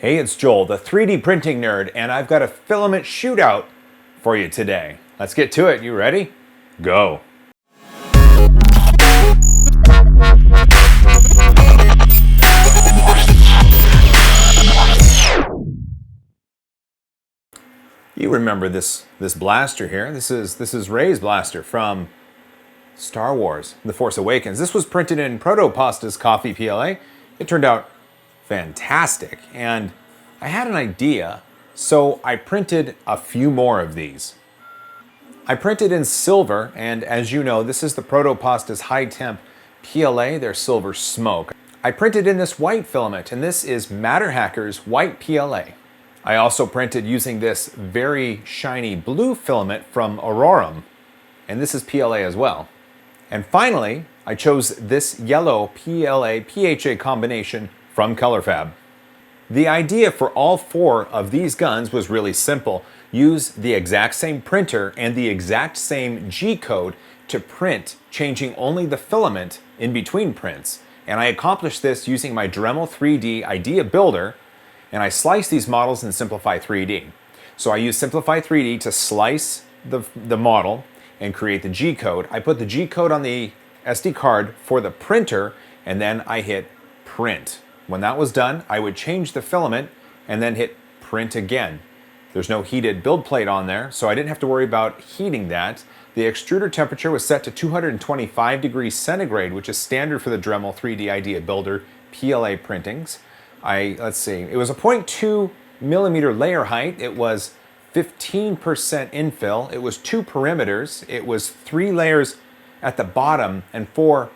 Hey, it's Joel, the 3D printing nerd, and I've got a filament shootout for you today. Let's get to it. You ready? Go. You remember this blaster here. This is Rey's blaster from Star Wars: The Force Awakens. This was printed in Proto Pasta's coffee PLA. It turned out fantastic, and I had an idea, so I printed a few more of these. I printed in silver, and as you know, this is the Proto Pasta's high-temp PLA, their silver smoke. I printed in this white filament, and this is Matterhackers white PLA. I also printed using this very shiny blue filament from Aurarum, and this is PLA as well. And finally, I chose this yellow PLA PHA combination from Colorfabb. The idea for all four of these guns was really simple. Use the exact same printer and the exact same G-code to print, changing only the filament in between prints. And I accomplished this using my Dremel 3D Idea Builder, and I slice these models in Simplify 3D. So I use Simplify 3D to slice the model and create the G-code. I put the G-code on the SD card for the printer, and then I hit print. When that was done, I would change the filament and then hit print again. There's no heated build plate on there, so I didn't have to worry about heating that. The extruder temperature was set to 225 degrees centigrade, which is standard for the Dremel 3D Idea Builder PLA printings. Let's see, it was a 0.2 millimeter layer height. It was 15% infill. It was 2 perimeters. It was 3 layers at the bottom and 4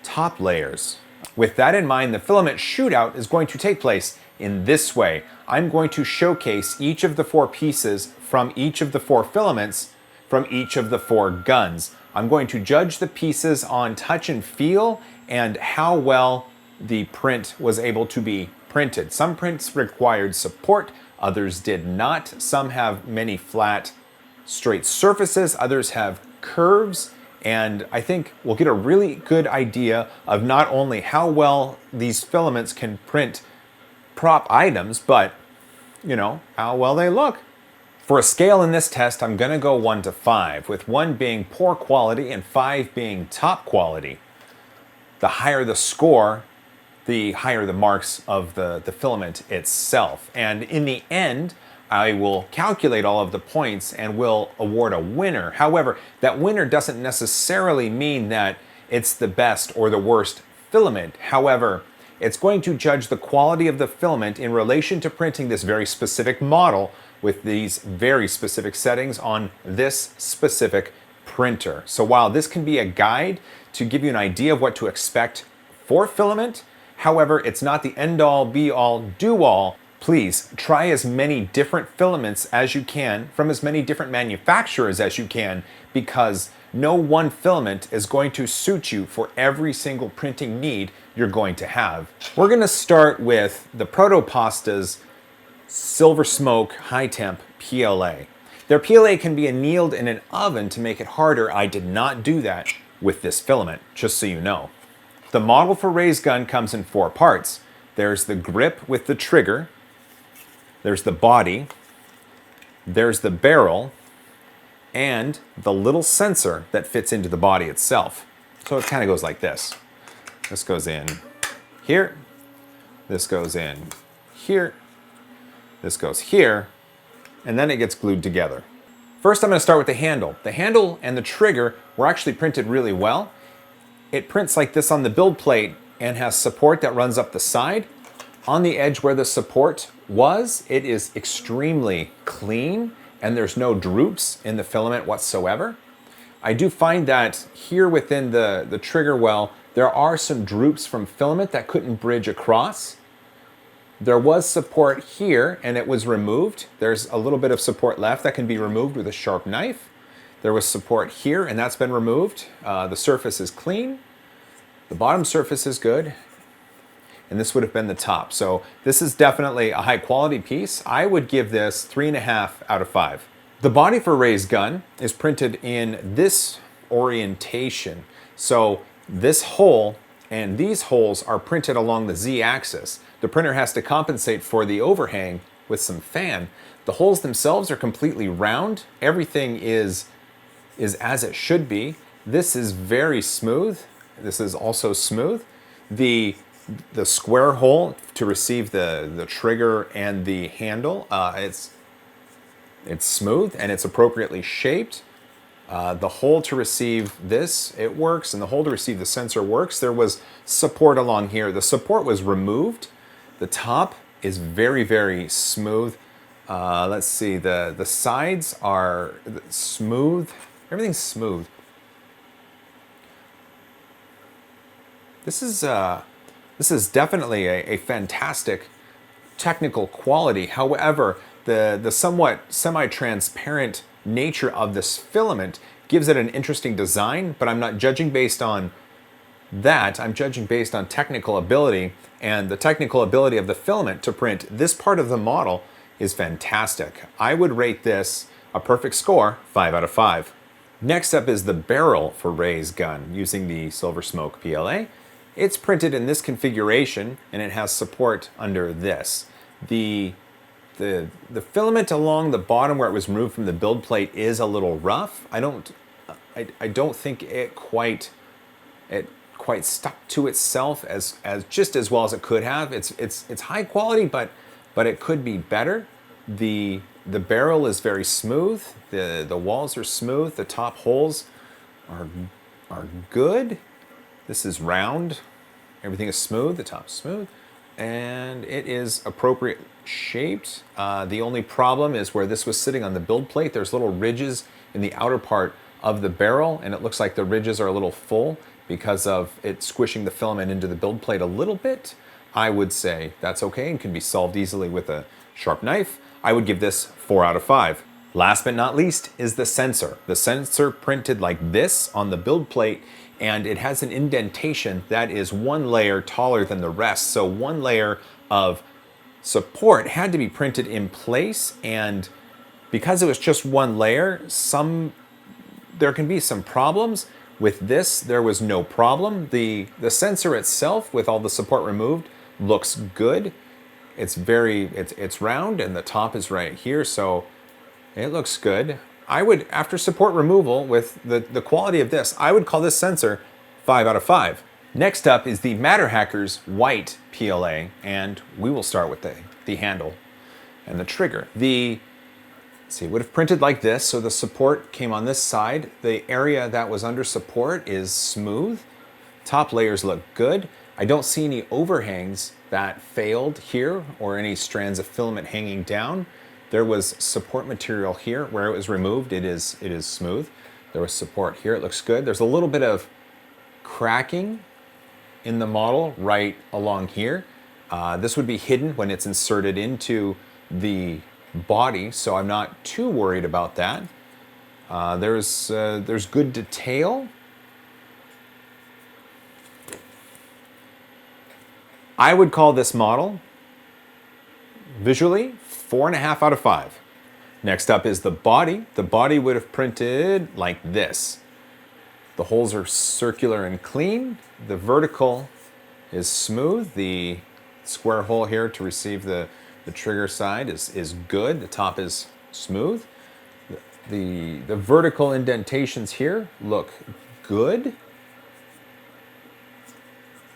top layers. With that in mind, the filament shootout is going to take place in this way. I'm going to showcase each of the 4 pieces from each of the 4 filaments from each of the 4 guns. I'm going to judge the pieces on touch and feel and how well the print was able to be printed. Some prints required support, others did not. Some have many flat, straight surfaces, others have curves. And I think we'll get a really good idea of not only how well these filaments can print prop items, but, you know, how well they look. For a scale in this test, I'm gonna go 1 to 5, with 1 being poor quality and 5 being top quality. The higher the score, the higher the marks of the filament itself. And in the end, I will calculate all of the points and will award a winner. However, that winner doesn't necessarily mean that it's the best or the worst filament. However, it's going to judge the quality of the filament in relation to printing this very specific model with these very specific settings on this specific printer. So while this can be a guide to give you an idea of what to expect for filament, however, it's not the end-all, be-all, do-all. Please try as many different filaments as you can from as many different manufacturers as you can, because no one filament is going to suit you for every single printing need you're going to have. We're going to start with the Proto Pasta's Silver Smoke High Temp PLA. Their PLA can be annealed in an oven to make it harder. I did not do that with this filament, just so you know. The model for Rey's gun comes in 4 parts. There's the grip with the trigger, there's the body, there's the barrel, and the little sensor that fits into the body itself. So it kind of goes like this. This goes in here, this goes in here, this goes here, and then it gets glued together. First, I'm going to start with the handle. The handle and the trigger were actually printed really well. It prints like this on the build plate and has support that runs up the side. On the edge where the support was, it is extremely clean and there's no droops in the filament whatsoever. I do find that here within the trigger well, there are some droops from filament that couldn't bridge across. There was support here and it was removed. There's a little bit of support left that can be removed with a sharp knife. There was support here and that's been removed. The surface is clean. The bottom surface is good. And this would have been the top. So this is definitely a high quality piece. I would give this 3.5 out of 5. The body for Rey's gun is printed in this orientation. So this hole and these holes are printed along the Z-axis. the printer has to compensate for the overhang with some fan. The holes themselves are completely round. Everything is as it should be. This is very smooth. This is also smooth. The square hole to receive the trigger and the handle, it's smooth and it's appropriately shaped. The hole to receive this, it works, and the hole to receive the sensor works. There was support along here. The support was removed. The top is very, very smooth. Let's see, the sides are smooth. Everything's smooth. This is definitely a fantastic technical quality. However, the somewhat semi-transparent nature of this filament gives it an interesting design, but I'm not judging based on that. I'm judging based on technical ability, and the technical ability of the filament to print this part of the model is fantastic. I would rate this a perfect score, 5 out of 5. Next up is the barrel for Ray's gun using the Silver Smoke PLA. It's printed in this configuration and it has support under this. The filament along the bottom where it was removed from the build plate is a little rough. I don't think it quite stuck to itself as just as well as it could have. It's high quality, but it could be better. The barrel is very smooth. The walls are smooth. The top holes are good. This is round. Everything is smooth. The top's smooth. And it is appropriate shaped. The only problem is where this was sitting on the build plate, there's little ridges in the outer part of the barrel, and it looks like the ridges are a little full because of it squishing the filament into the build plate a little bit. I would say that's okay and can be solved easily with a sharp knife. I would give this 4 out of 5. Last but not least is the sensor. The sensor printed like this on the build plate, and it has an indentation that is one layer taller than the rest. So one layer of support had to be printed in place, and because it was just one layer, there can be some problems. With this, there was no problem. The sensor itself, with all the support removed, looks good. It's round, and the top is right here, so it looks good. I would, after support removal, with the quality of this, I would call this sensor 5 out of 5. Next up is the Matterhackers white PLA, and we will start with the handle and the trigger. It would have printed like this, so the support came on this side. The area that was under support is smooth. Top layers look good. I don't see any overhangs that failed here or any strands of filament hanging down. There was support material here. Where it was removed, it is smooth. There was support here. It looks good. There's a little bit of cracking in the model right along here. This would be hidden when it's inserted into the body, so I'm not too worried about that. There's good detail. I would call this model visually 4.5 out of 5. Next up is the body. The body would have printed like this. The holes are circular and clean. The vertical is smooth. The square hole here to receive the trigger side is good. The top is smooth. The vertical indentations here look good.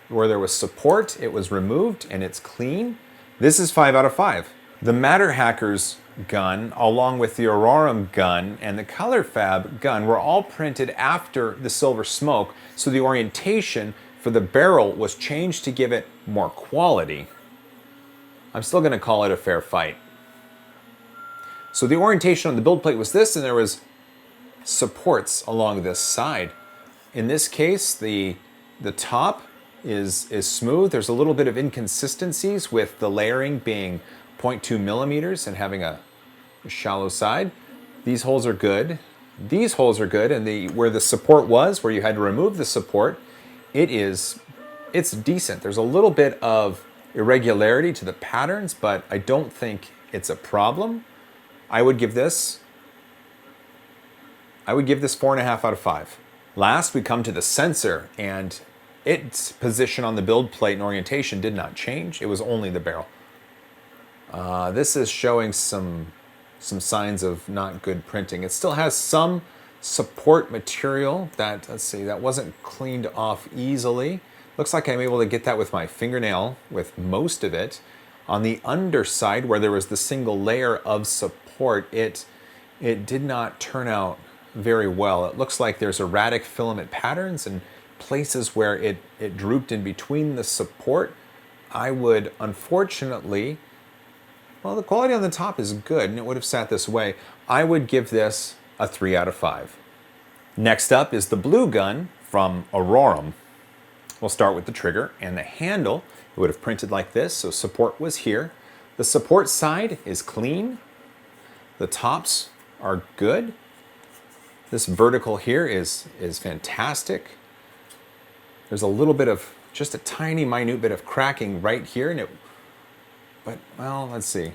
Where there was support, it was removed and it's clean. This is 5 out of 5. The Matterhackers gun, along with the Aurarum gun and the Colorfabb gun, were all printed after the Silver Smoke, so the orientation for the barrel was changed to give it more quality. I'm still going to call it a fair fight. So the orientation on the build plate was this, and there was supports along this side. In this case, the top is smooth. There's a little bit of inconsistencies with the layering being 0.2 millimeters and having a shallow side. These holes are good. These holes are good, and where the support was, where you had to remove the support, it's decent. There's a little bit of irregularity to the patterns, but I don't think it's a problem. I would give this 4.5 out of 5. Last, we come to the sensor, and its position on the build plate and orientation did not change. It was only the barrel. This is showing some signs of not good printing. It still has some support material that, let's see, that wasn't cleaned off easily. Looks like I'm able to get that with my fingernail with most of it. On the underside, where there was the single layer of support, it did not turn out very well. It looks like there's erratic filament patterns and places where it drooped in between the support. I would, unfortunately, well, the quality on the top is good and it would have sat this way. I would give this a 3 out of 5. Next up is the blue gun from Aurarum. We'll start with the trigger and the handle. It would have printed like this, so support was here. The support side is clean. The tops are good. This vertical here is fantastic. There's a little bit of, just a tiny minute bit of cracking right here, and but, well, let's see.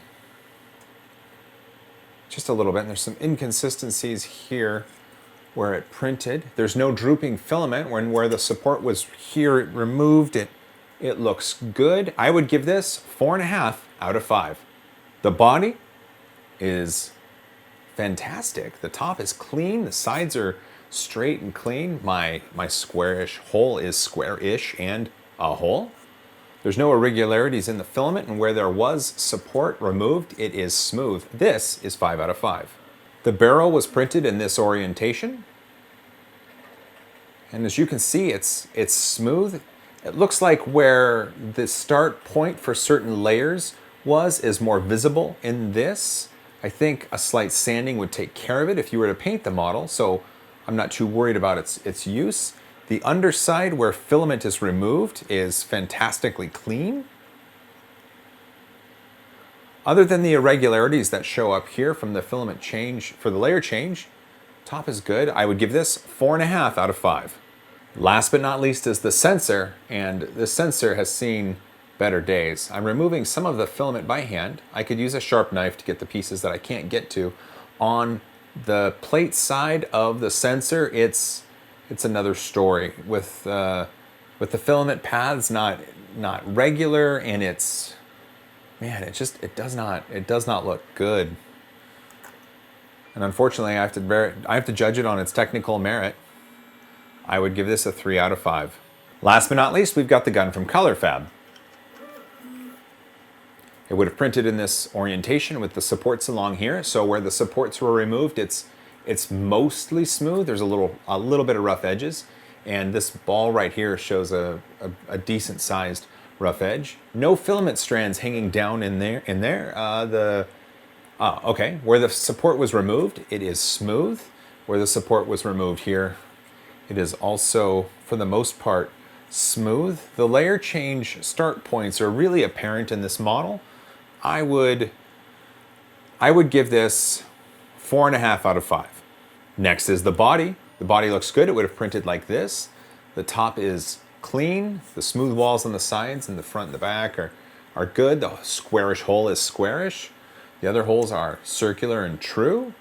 Just a little bit, and there's some inconsistencies here where it printed. There's no drooping filament. Where the support was here, it removed it. It looks good. I would give this 4.5 out of 5. The body is fantastic. The top is clean. The sides are straight and clean. My squarish hole is square-ish and a hole. There's no irregularities in the filament, and where there was support removed, it is smooth. This is 5 out of 5. The barrel was printed in this orientation. And as you can see, it's smooth. It looks like where the start point for certain layers is more visible in this. I think a slight sanding would take care of it if you were to paint the model, so I'm not too worried about its use. The underside where filament is removed is fantastically clean. Other than the irregularities that show up here from the filament change, for the layer change, top is good. I would give this 4.5 out of 5. Last but not least is the sensor, and this sensor has seen better days. I'm removing some of the filament by hand. I could use a sharp knife to get the pieces that I can't get to. On the plate side of the sensor, it's another story with the filament paths not regular, and it's, man, it does not look good. And unfortunately, I have to judge it on its technical merit. I would give this a 3 out of 5. Last but not least, we've got the gun from Colorfabb. It would have printed in this orientation with the supports along here. So where the supports were removed, it's mostly smooth. There's a little bit of rough edges, and this ball right here shows a decent sized rough edge. No filament strands hanging down in there. Okay, where the support was removed, it is smooth. Where the support was removed here, it is also, for the most part, smooth. The layer change start points are really apparent in this model. I would give this 4.5 out of 5. Next is the body. The body looks good. It would have printed like this. The top is clean. The smooth walls on the sides and the front and the back are good. The squarish hole is squarish. The other holes are circular and true.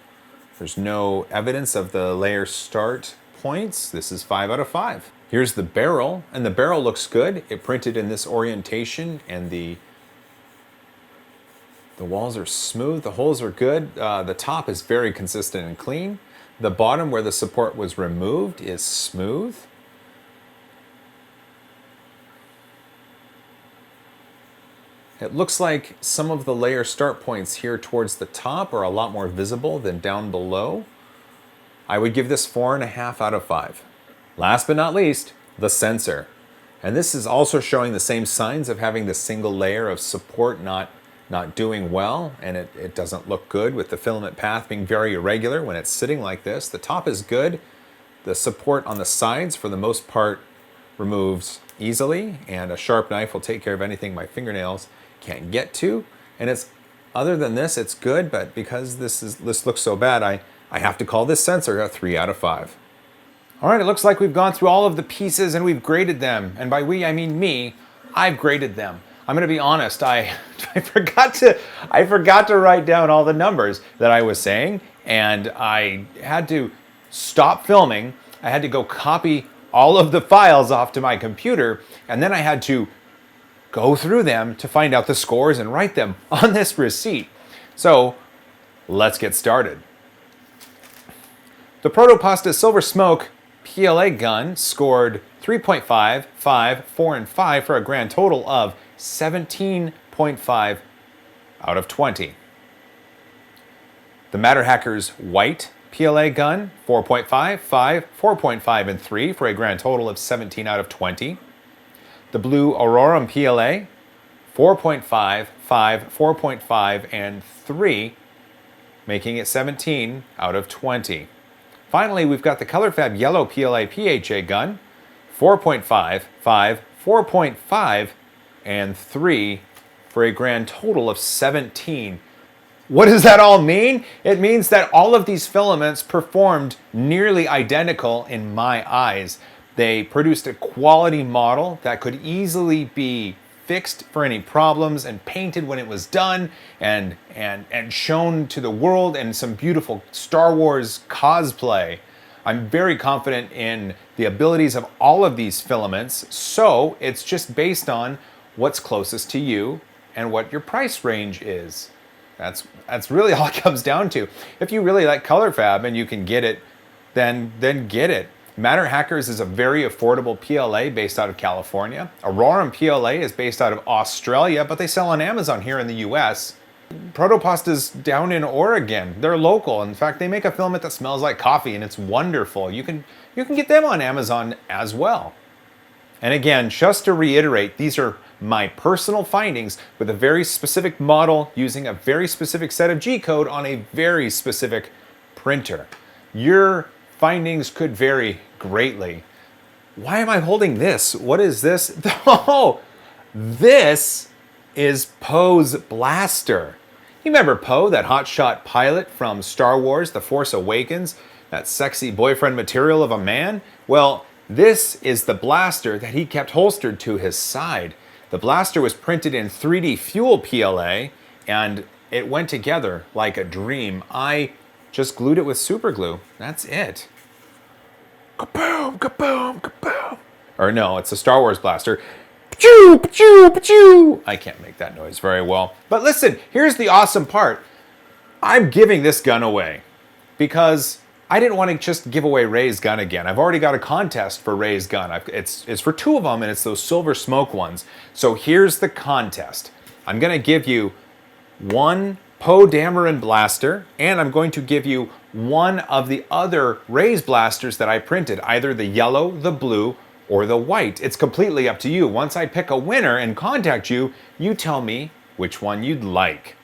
There's no evidence of the layer start points. This is 5 out of 5. Here's the barrel, and the barrel looks good. It printed in this orientation, and the walls are smooth. The holes are good. The top is very consistent and clean. The bottom, where the support was removed, is smooth. It looks like some of the layer start points here towards the top are a lot more visible than down below. I would give this 4.5 out of 5. Last but not least, the sensor. And this is also showing the same signs of having the single layer of support not doing well, and it doesn't look good with the filament path being very irregular when it's sitting like this. The top is good. The support on the sides, for the most part, removes easily, and a sharp knife will take care of anything my fingernails can't get to. And other than this, it's good, but because this looks so bad, I have to call this sensor a 3 out of 5. All right, it looks like we've gone through all of the pieces and we've graded them. And by we, I mean me. I've graded them. I'm gonna be honest, I forgot to write down all the numbers that I was saying, and I had to stop filming. I had to go copy all of the files off to my computer, and then I had to go through them to find out the scores and write them on this receipt. So let's get started. The Proto Pasta Silver Smoke PLA gun scored 3.5, 5, 4, and 5 for a grand total of 17.5 out of 20. The Matterhackers White PLA gun, 4.5, 5, 4.5, and 3 for a grand total of 17 out of 20. The blue Aurarum PLA, 4.5, 5, 4.5, and 3, making it 17 out of 20. Finally, we've got the Colorfabb Yellow PLA PHA gun, 4.5, 5, 4.5, and 3 for a grand total of 17. What does that all mean? It means that all of these filaments performed nearly identical in my eyes. They produced a quality model that could easily be fixed for any problems and painted when it was done and shown to the world in some beautiful Star Wars cosplay. I'm very confident in the abilities of all of these filaments, so it's just based on what's closest to you and what your price range is. That's really all it comes down to. If you really like Colorfabb and you can get it, then get it. Matterhackers is a very affordable PLA based out of California. Aurarum PLA is based out of Australia, but they sell on Amazon here in the US. Proto Pasta's down in Oregon. They're local. In fact, they make a filament that smells like coffee and it's wonderful. You can get them on Amazon as well. And again, just to reiterate, these are my personal findings with a very specific model using a very specific set of G-code on a very specific printer. Your findings could vary greatly. Why am I holding this? What is this? Oh, this is Poe's blaster. You remember Poe, that hotshot pilot from Star Wars, The Force Awakens, that sexy boyfriend material of a man? Well, this is the blaster that he kept holstered to his side. The blaster was printed in 3D Fuel PLA, and it went together like a dream. I just glued it with super glue. That's it. Kaboom, kaboom, kaboom. Or no, it's a Star Wars blaster. Pachoo, pachoo, pachoo. I can't make that noise very well. But listen, here's the awesome part. I'm giving this gun away because I didn't want to just give away Ray's gun again. I've already got a contest for Ray's gun. It's for 2 of them, and it's those silver smoke ones. So here's the contest. I'm going to give you 1 Poe Dameron blaster, and I'm going to give you 1 of the other Ray's blasters that I printed, either the yellow, the blue, or the white. It's completely up to you. Once I pick a winner and contact you, you tell me which one you'd like.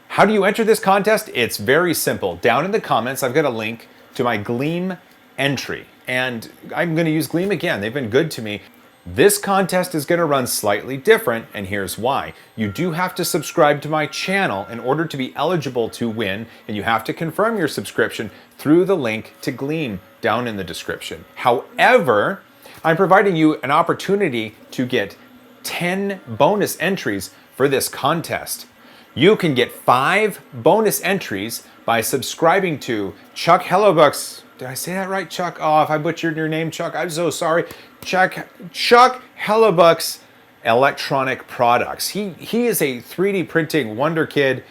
How do you enter this contest? It's very simple. Down in the comments, I've got a link to my Gleam entry, and I'm going to use Gleam again. They've been good to me. This contest is going to run slightly different, and here's why. You do have to subscribe to my channel in order to be eligible to win, and you have to confirm your subscription through the link to Gleam down in the description. However, I'm providing you an opportunity to get 10 bonus entries for this contest. You can get 5 bonus entries by subscribing to Chuck Hellebuck's. Did I say that right, Chuck? Oh, if I butchered your name, Chuck, I'm so sorry. Chuck Hellebuck's Electronic Products. He is a 3D printing wonder kid,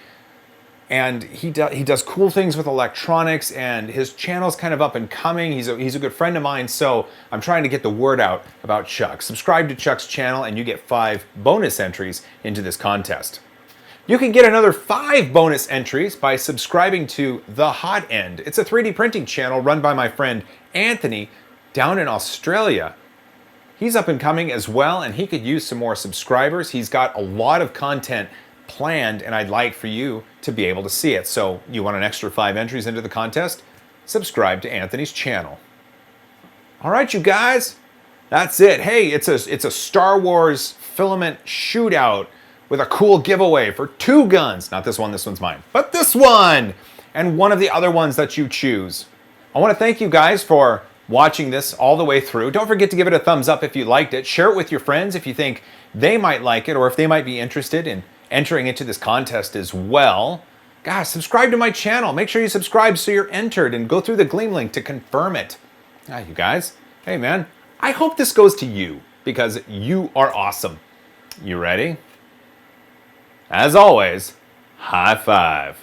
and he does cool things with electronics, and his channel's kind of up and coming. He's a good friend of mine, so I'm trying to get the word out about Chuck. Subscribe to Chuck's channel, and you get 5 bonus entries into this contest. You can get another 5 bonus entries by subscribing to The Hot End. It's a 3D printing channel run by my friend Anthony down in Australia. He's up and coming as well, and he could use some more subscribers. He's got a lot of content planned, and I'd like for you to be able to see it. So you want an extra 5 entries into the contest? Subscribe to Anthony's channel. All right, you guys, that's it. Hey, it's a Star Wars filament shootout with a cool giveaway for 2 guns. Not this one, this one's mine, but this one, and one of the other ones that you choose. I want to thank you guys for watching this all the way through. Don't forget to give it a thumbs up if you liked it. Share it with your friends if you think they might like it, or if they might be interested in entering into this contest as well. Guys, subscribe to my channel. Make sure you subscribe so you're entered, and go through the Gleam link to confirm it. You guys, hey man, I hope this goes to you because you are awesome. You ready? As always, high five.